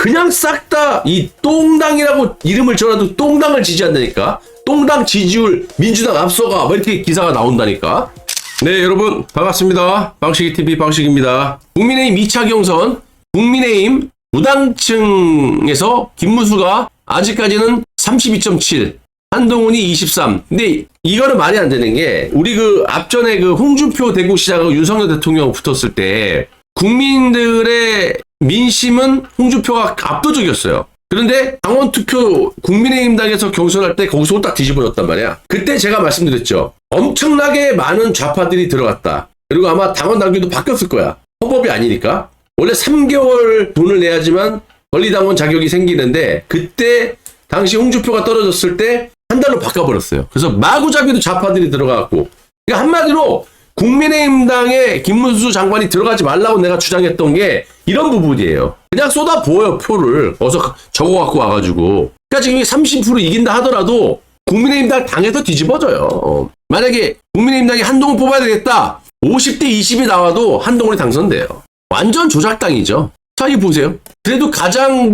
그냥 싹 다 이 똥당이라고 이름을 지어놔도 똥당을 지지한다니까. 똥당 지지율 민주당 앞서가 뭐 이렇게 기사가 나온다니까. 네, 여러분 반갑습니다. 방식이TV 방식입니다. 국민의힘 2차 경선 국민의힘 무당층에서 김문수가 아직까지는 32.7, 한동훈이 23. 근데 이거는 말이 안 되는 게 우리 그 앞전에 그 홍준표 대구시장하고 윤석열 대통령 붙었을 때 국민들의 민심은 홍준표가 압도적이었어요. 그런데 당원투표 국민의힘당에서 경선할 때 거기서 딱 뒤집어졌단 말이야. 그때 제가 말씀드렸죠. 엄청나게 많은 좌파들이 들어갔다. 그리고 아마 당원 당규도 바뀌었을 거야. 헌법이 아니니까. 원래 3개월 돈을 내야지만 권리당원 자격이 생기는데 그때 당시 홍준표가 떨어졌을 때 한 달로 바꿔버렸어요. 그래서 마구잡이도 좌파들이 들어가고. 그러니까 한마디로 국민의힘당에 김문수 장관이 들어가지 말라고 내가 주장했던 게 이런 부분이에요. 그냥 쏟아부어요, 표를. 어서 적어갖고 와가지고. 그러니까 지금 30% 이긴다 하더라도 국민의힘당 당에서 뒤집어져요. 만약에 국민의힘당이 한동훈 뽑아야 되겠다. 50대 20이 나와도 한동훈이 당선돼요. 완전 조작당이죠. 자, 이 보세요. 그래도 가장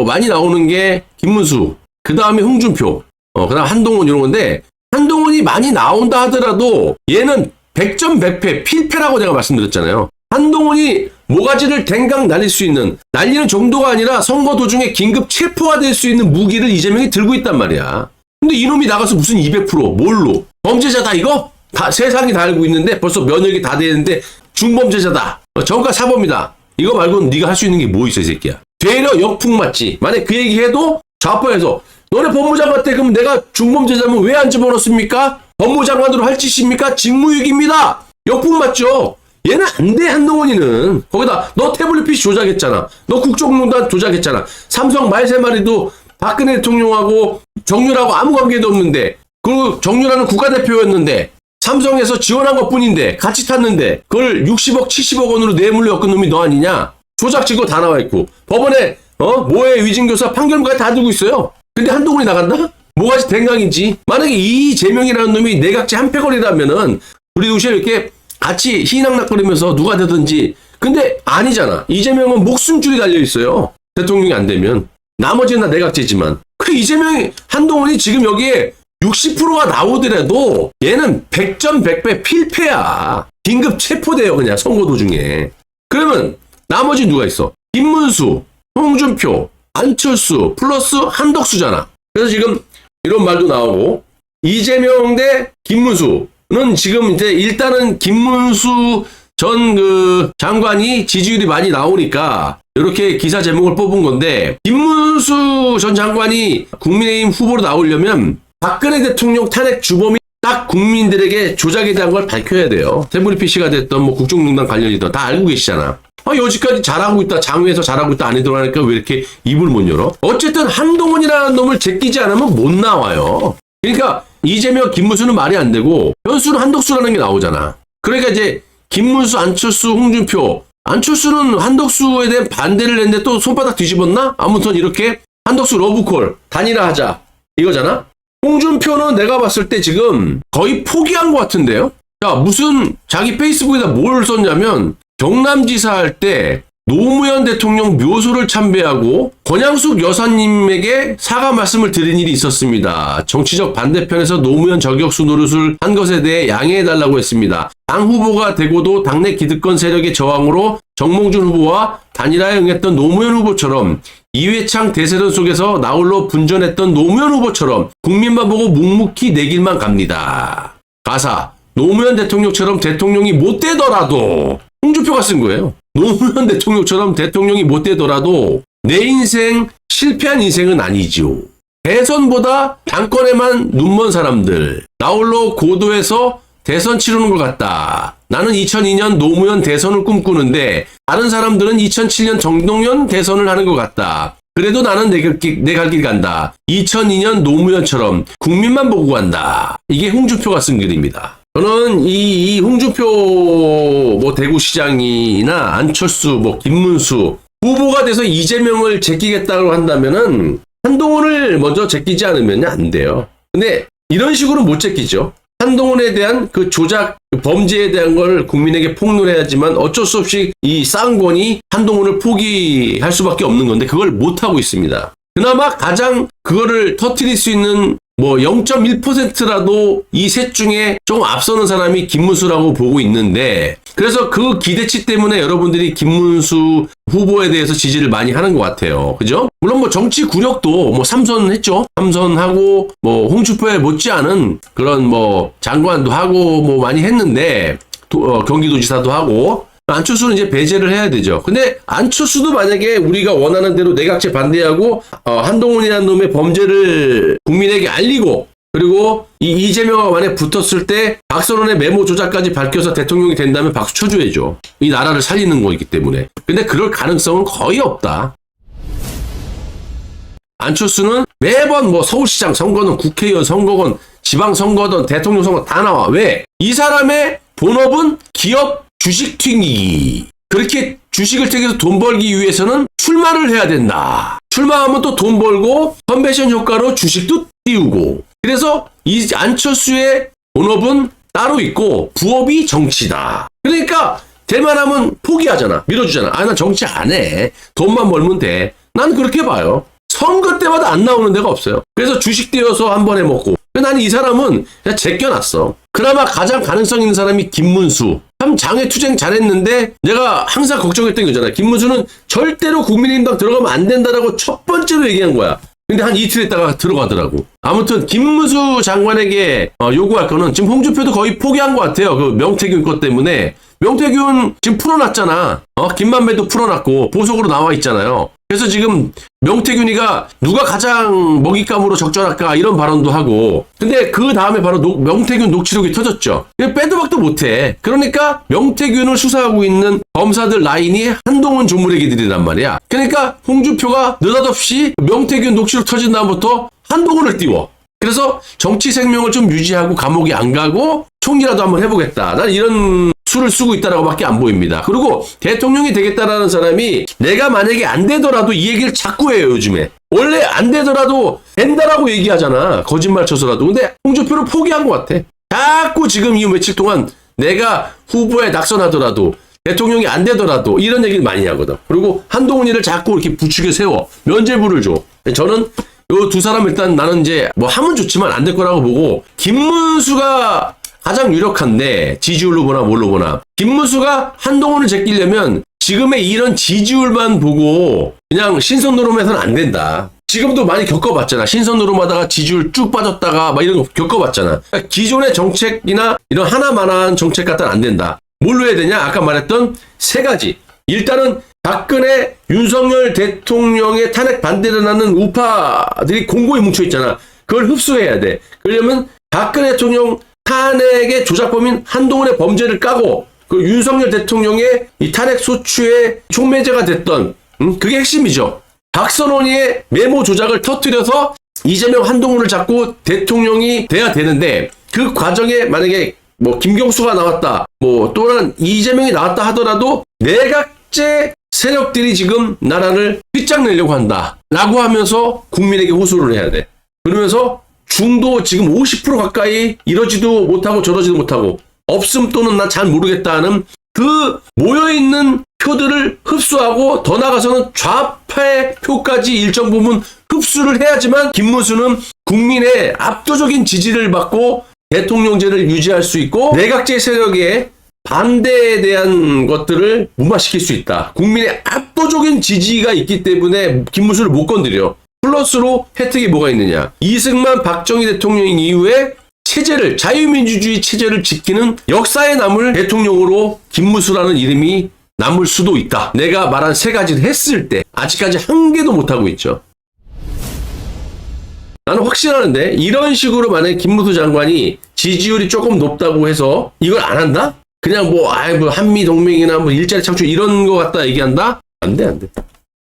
많이 나오는 게 김문수, 그 다음에 홍준표, 그 다음 한동훈 이런 건데 한동훈이 많이 나온다 하더라도 얘는 100점 100패, 필패라고 제가 말씀드렸잖아요. 한동훈이 모가지를 댕강 날릴 수 있는, 날리는 정도가 아니라 선거 도중에 긴급 체포가 될 수 있는 무기를 이재명이 들고 있단 말이야. 근데 이놈이 나가서 무슨 200% 뭘로? 범죄자다 이거? 다 세상이 다 알고 있는데 벌써 면역이 다 되는데 중범죄자다. 정가 사범이다. 이거 말고는 네가 할 수 있는 게 뭐 있어 이 새끼야. 되려 역풍 맞지. 만약 그 얘기해도 좌파에서 너네 법무장관 때 그럼 내가 중범죄자면 왜 안 집어넣습니까? 법무장관으로 할 짓입니까? 직무유기입니다. 역풍 맞죠? 얘는 안 돼, 한동훈이는. 거기다 너 태블릿 PC 조작했잖아. 너 국정농단 조작했잖아. 삼성 말 세 마리도 박근혜 대통령하고 정유라고 아무 관계도 없는데 그 정유라는 국가대표였는데 삼성에서 지원한 것뿐인데 같이 탔는데 그걸 60억 70억 원으로 뇌물로 엮은 놈이 너 아니냐? 조작 증거 다 나와 있고 법원에 모해 위증교사 판결문까지 다 두고 있어요. 근데 한동훈이 나간다? 뭐가지 댕강이지. 만약에 이재명이라는 놈이 내각제 한패거리라면은 우리 도시에 이렇게 같이 희낙낙거리면서 누가 되든지. 근데 아니잖아. 이재명은 목숨줄이 달려있어요. 대통령이 안 되면. 나머지는 다 내각제지만. 그 이재명이, 한동훈이 지금 여기에 60%가 나오더라도 얘는 100점 100배 필패야. 긴급 체포돼요, 그냥 선거 도중에. 그러면 나머지 누가 있어? 김문수, 홍준표, 안철수, 플러스 한덕수잖아. 그래서 지금 이런 말도 나오고, 이재명 대 김문수는 지금 이제 일단은 김문수 전 장관이 지지율이 많이 나오니까 이렇게 기사 제목을 뽑은 건데, 김문수 전 장관이 국민의힘 후보로 나오려면 박근혜 대통령 탄핵 주범이 딱 국민들에게 조작에 대한 걸 밝혀야 돼요. 태블릿 PC가 됐던 뭐 국정농단 관련이든 다 알고 계시잖아. 여지까지 잘하고 있다, 장외에서 잘하고 있다, 안에 들어가니까 왜 이렇게 입을 못 열어? 어쨌든 한동훈이라는 놈을 제끼지 않으면 못 나와요. 그러니까 이재명, 김문수는 말이 안 되고 변수는 한덕수라는 게 나오잖아. 그러니까 이제 김문수, 안철수, 홍준표. 안철수는 한덕수에 대한 반대를 했는데 또 손바닥 뒤집었나? 아무튼 이렇게 한덕수 러브콜, 단일화하자 이거잖아. 홍준표는 내가 봤을 때 지금 거의 포기한 것 같은데요. 자, 무슨 자기 페이스북에다 뭘 썼냐면 경남지사 할 때 노무현 대통령 묘소를 참배하고 권양숙 여사님에게 사과 말씀을 드린 일이 있었습니다. 정치적 반대편에서 노무현 저격수 노릇을 한 것에 대해 양해해달라고 했습니다. 당 후보가 되고도 당내 기득권 세력의 저항으로 정몽준 후보와 단일화에 응했던 노무현 후보처럼 이회창 대세론 속에서 나홀로 분전했던 노무현 후보처럼 국민만 보고 묵묵히 내 길만 갑니다. 가사 노무현 대통령처럼 대통령이 못 되더라도 홍준표가 쓴 거예요. 노무현 대통령처럼 대통령이 못 되더라도 내 인생 실패한 인생은 아니지요. 대선보다 당권에만 눈먼 사람들 나홀로 고도에서 대선 치르는 것 같다. 나는 2002년 노무현 대선을 꿈꾸는데 다른 사람들은 2007년 정동연 대선을 하는 것 같다. 그래도 나는 내 갈 길 간다. 2002년 노무현처럼 국민만 보고 간다. 이게 홍준표가 쓴 글입니다. 저는 이 홍준표 뭐 대구시장이나 안철수 뭐 김문수 후보가 돼서 이재명을 제끼겠다고 한다면은 한동훈을 먼저 제끼지 않으면 안 돼요. 근데 이런 식으로 못 제끼죠. 한동훈에 대한 그 조작 그 범죄에 대한 걸 국민에게 폭로해야지만 어쩔 수 없이 이 쌍권이 한동훈을 포기할 수밖에 없는 건데 그걸 못하고 있습니다. 그나마 가장 그거를 터뜨릴 수 있는 뭐 0.1%라도 이 셋 중에 조금 앞서는 사람이 김문수라고 보고 있는데, 그래서 그 기대치 때문에 여러분들이 김문수 후보에 대해서 지지를 많이 하는 것 같아요. 그죠? 물론 뭐 정치 구력도 뭐 삼선했죠. 삼선하고 뭐 홍준표에 못지않은 그런 뭐 장관도 하고 뭐 많이 했는데 경기도지사도 하고, 안철수는 이제 배제를 해야 되죠. 근데 안철수도 만약에 우리가 원하는 대로 내각제 반대하고 한동훈이라는 놈의 범죄를 국민에게 알리고, 그리고 이 이재명과 만약 붙었을 때 박선원의 메모 조작까지 밝혀서 대통령이 된다면 박수 쳐줘야죠. 이 나라를 살리는 거이기 때문에. 근데 그럴 가능성은 거의 없다. 안철수는 매번 뭐 서울시장 선거든 국회의원 선거건 지방선거든 대통령 선거 다 나와. 왜? 이 사람의 본업은 기업 주식 튀기기. 그렇게 주식을 튀겨서 돈 벌기 위해서는 출마를 해야 된다. 출마하면 또 돈 벌고 컨벤션 효과로 주식도 띄우고. 그래서 이 안철수의 본업은 따로 있고 부업이 정치다. 그러니까 될만하면 포기하잖아. 밀어주잖아. 난 정치 안 해. 돈만 벌면 돼. 난 그렇게 봐요. 선거 때마다 안 나오는 데가 없어요. 그래서 주식 띄워서 한 번에 먹고. 나는 이 사람은 그냥 제껴놨어. 그나마 가장 가능성 있는 사람이 김문수. 참 장외투쟁 잘했는데 내가 항상 걱정했던 거잖아. 김문수는 절대로 국민의힘당 들어가면 안 된다라고 첫 번째로 얘기한 거야. 근데 한 이틀 있다가 들어가더라고. 아무튼 김문수 장관에게 요구할 거는 지금 홍준표도 거의 포기한 것 같아요. 그 명태균 것 때문에. 명태균 지금 풀어놨잖아. 김만배도 풀어놨고 보석으로 나와 있잖아요. 그래서 지금 명태균이가 누가 가장 먹잇감으로 적절할까 이런 발언도 하고, 근데 그 다음에 바로 명태균 녹취록이 터졌죠. 빼도 박도 못해. 그러니까 명태균을 수사하고 있는 검사들 라인이 한동훈 조무래기들이란 말이야. 그러니까 홍준표가 느닷없이 명태균 녹취록 터진 다음부터 한동훈을 띄워. 그래서 정치 생명을 좀 유지하고 감옥에 안 가고 총리라도 한번 해보겠다. 난 이런 수를 쓰고 있다라고 밖에 안 보입니다. 그리고 대통령이 되겠다라는 사람이 내가 만약에 안 되더라도 이 얘기를 자꾸 해요, 요즘에. 원래 안 되더라도 된다라고 얘기하잖아. 거짓말 쳐서라도. 근데 홍준표를 포기한 것 같아. 자꾸 지금 이 며칠 동안 내가 후보에 낙선하더라도 대통령이 안 되더라도 이런 얘기를 많이 하거든. 그리고 한동훈이를 자꾸 이렇게 부추겨 세워. 면죄부를 줘. 저는 이 두 사람 일단 나는 이제 뭐 하면 좋지만 안 될 거라고 보고, 김문수가 가장 유력한데 지지율로 보나 뭘로 보나 김문수가 한동훈을 제끼려면 지금의 이런 지지율만 보고 그냥 신선 노름해서는 안 된다. 지금도 많이 겪어봤잖아. 신선 노름하다가 지지율 쭉 빠졌다가 막 이런 거 겪어봤잖아. 그러니까 기존의 정책이나 이런 하나만한 정책 같아는 안 된다. 뭘로 해야 되냐? 아까 말했던 세 가지. 일단은 박근혜, 윤석열 대통령의 탄핵 반대를 하는 우파들이 공고히 뭉쳐있잖아. 그걸 흡수해야 돼. 그러려면 박근혜 대통령 탄핵의 조작범인 한동훈의 범죄를 까고 그 윤석열 대통령의 이 탄핵 소추의 촉매제가 됐던 그게 핵심이죠. 박선원의 메모 조작을 터뜨려서 이재명 한동훈을 잡고 대통령이 돼야 되는데, 그 과정에 만약에 뭐 김경수가 나왔다, 뭐 또는 이재명이 나왔다 하더라도 내각제 세력들이 지금 나라를 휘짝내려고 한다 라고 하면서 국민에게 호소를 해야 돼. 그러면서 중도 지금 50% 가까이 이러지도 못하고 저러지도 못하고 없음 또는 난 잘 모르겠다는 그 모여있는 표들을 흡수하고 더 나아가서는 좌파의 표까지 일정 부분 흡수를 해야지만 김문수는 국민의 압도적인 지지를 받고 대통령제를 유지할 수 있고 내각제 세력의 반대에 대한 것들을 무마시킬 수 있다. 국민의 압도적인 지지가 있기 때문에 김문수를 못 건드려. 플러스로 혜택이 뭐가 있느냐. 이승만 박정희 대통령 이후에 체제를, 자유민주주의 체제를 지키는 역사에 남을 대통령으로 김문수라는 이름이 남을 수도 있다. 내가 말한 세 가지를 했을 때 아직까지 한 개도 못하고 있죠. 나는 확신하는데 이런 식으로 만약에 김문수 장관이 지지율이 조금 높다고 해서 이걸 안 한다? 그냥 뭐 한미동맹이나 뭐 일자리 창출 이런 거 갖다 얘기한다? 안 돼.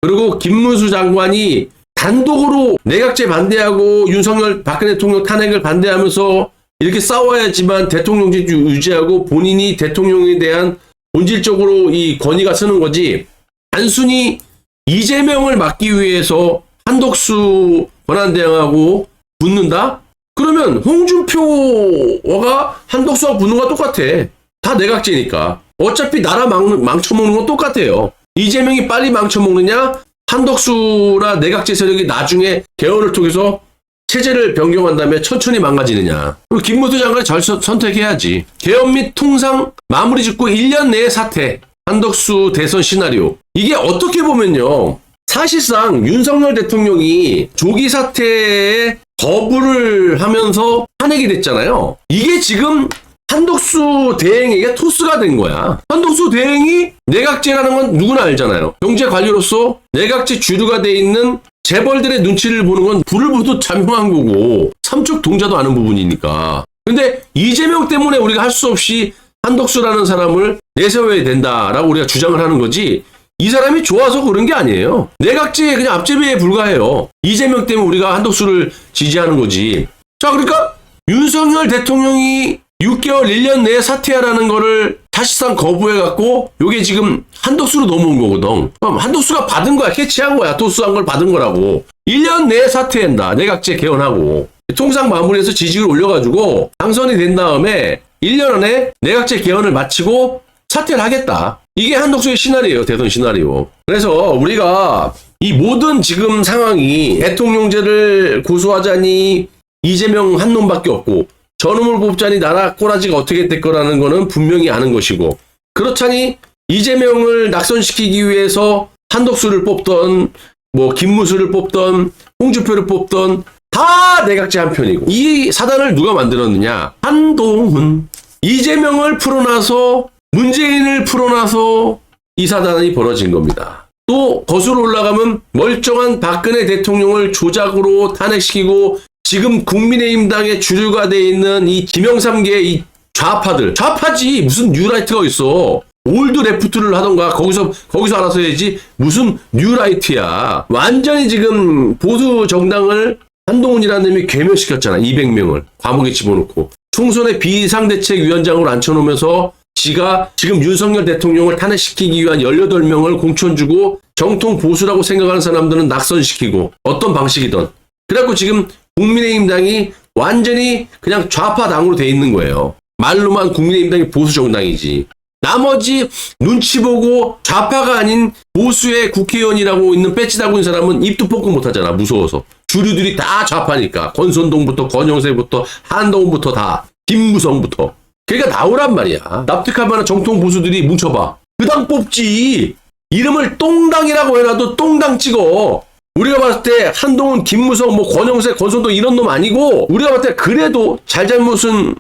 그리고 김문수 장관이 단독으로 내각제 반대하고 윤석열 박근혜 대통령 탄핵을 반대하면서 이렇게 싸워야지만 대통령제 유지하고 본인이 대통령에 대한 본질적으로 이 권위가 서는 거지, 단순히 이재명을 막기 위해서 한덕수 권한대행하고 붙는다? 그러면 홍준표가 한덕수와 붙는 거와 똑같아. 다 내각제니까. 어차피 나라 망쳐먹는 건 똑같아요. 이재명이 빨리 망쳐먹느냐, 한덕수나 내각제 세력이 나중에 개헌을 통해서 체제를 변경한 다음에 천천히 망가지느냐. 그리고 김무수 장관이 잘 선택해야지. 개헌 및 통상 마무리 짓고 1년 내에 사퇴. 한덕수 대선 시나리오. 이게 어떻게 보면요, 사실상 윤석열 대통령이 조기 사퇴에 거부를 하면서 탄핵이 됐잖아요. 이게 지금 한덕수 대행에게 토스가 된 거야. 한덕수 대행이 내각제라는 건 누구나 알잖아요. 경제 관료로서 내각제 주류가 돼 있는 재벌들의 눈치를 보는 건 불을 보듯 자명한 거고 삼척 동자도 아는 부분이니까. 근데 이재명 때문에 우리가 할 수 없이 한덕수라는 사람을 내세워야 된다라고 우리가 주장을 하는 거지, 이 사람이 좋아서 그런 게 아니에요. 내각제에 그냥 앞제비에 불과해요. 이재명 때문에 우리가 한덕수를 지지하는 거지. 자, 그러니까 윤석열 대통령이 6개월 1년 내에 사퇴하라는 거를 사실상 거부해갖고 요게 지금 한덕수로 넘어온 거거든. 그럼 한덕수가 받은 거야. 캐치한 거야. 토스한 걸 받은 거라고. 1년 내에 사퇴한다. 내각제 개헌하고. 통상 마무리해서 지지율 올려가지고 당선이 된 다음에 1년 안에 내각제 개헌을 마치고 사퇴를 하겠다. 이게 한덕수의 시나리오예요. 대선 시나리오. 그래서 우리가 이 모든 지금 상황이 대통령제를 고수하자니 이재명 한 놈밖에 없고 저놈을 뽑자니 나라 꼬라지가 어떻게 될 거라는 거는 분명히 아는 것이고, 그렇자니 이재명을 낙선시키기 위해서 한덕수를 뽑던 뭐 김무수를 뽑던 홍준표를 뽑던 다 내각제 한 편이고, 이 사단을 누가 만들었느냐? 한동훈. 이재명을 풀어놔서 문재인을 풀어놔서 이 사단이 벌어진 겁니다. 또 거슬러 올라가면 멀쩡한 박근혜 대통령을 조작으로 탄핵시키고 지금 국민의힘당의 주류가 돼 있는 이 김영삼계 이 좌파들, 좌파지 무슨 뉴라이트가 있어. 올드 레프트를 하던가 거기서 알아서 해야지 무슨 뉴라이트야. 완전히 지금 보수 정당을 한동훈이라는 놈이 괴멸시켰잖아. 200명을 감옥에 집어넣고 총선의 비상대책위원장으로 앉혀놓으면서 지가 지금 윤석열 대통령을 탄핵시키기 위한 18명을 공천 주고 정통 보수라고 생각하는 사람들은 낙선시키고 어떤 방식이든. 그래갖고 지금 국민의힘당이 완전히 그냥 좌파당으로 돼 있는 거예요. 말로만 국민의힘당이 보수 정당이지. 나머지 눈치 보고 좌파가 아닌 보수의 국회의원이라고 있는 배지 달고 있는 사람은 입도 뻗고 못하잖아. 무서워서. 주류들이 다 좌파니까. 권선동부터 권영세부터 한동훈부터 다. 김무성부터. 그러니까 나오란 말이야. 납득할 만한 정통 보수들이 뭉쳐봐. 그 당 뽑지. 이름을 똥당이라고 해놔도 똥당 찍어. 우리가 봤을 때 한동훈, 김무성, 뭐 권영세, 권선동 이런 놈 아니고, 우리가 봤을 때 그래도 잘잘못은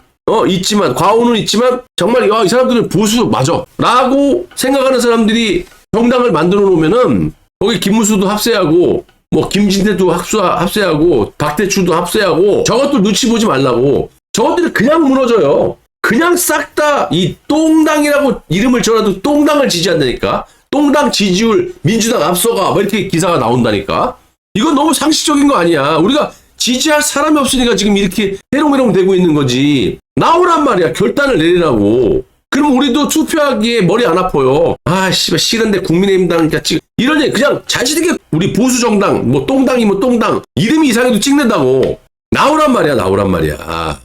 있지만, 과오는 있지만 정말 이 사람들은 보수 맞아 라고 생각하는 사람들이 정당을 만들어 놓으면은 거기 김무수도 합세하고 뭐 김진태도 합세하고 박대출도 합세하고, 저것도 눈치 보지 말라고. 저것들이 그냥 무너져요. 그냥 싹 다 이 똥당이라고 이름을 지어놔도 똥당을 지지한다니까. 똥당 지지율 민주당 앞서가 뭐 이렇게 기사가 나온다니까. 이건 너무 상식적인 거 아니야. 우리가 지지할 사람이 없으니까 지금 이렇게 해롱해롱 되고 있는 거지. 나오란 말이야. 결단을 내리라고. 그럼 우리도 투표하기에 머리 안 아파요. 아, 씨발 싫은데 국민의힘당 찍. 이러니 그냥 자신있게 우리 보수 정당 뭐 똥당이면 똥당 이름이 이상해도 찍는다고. 나오란 말이야.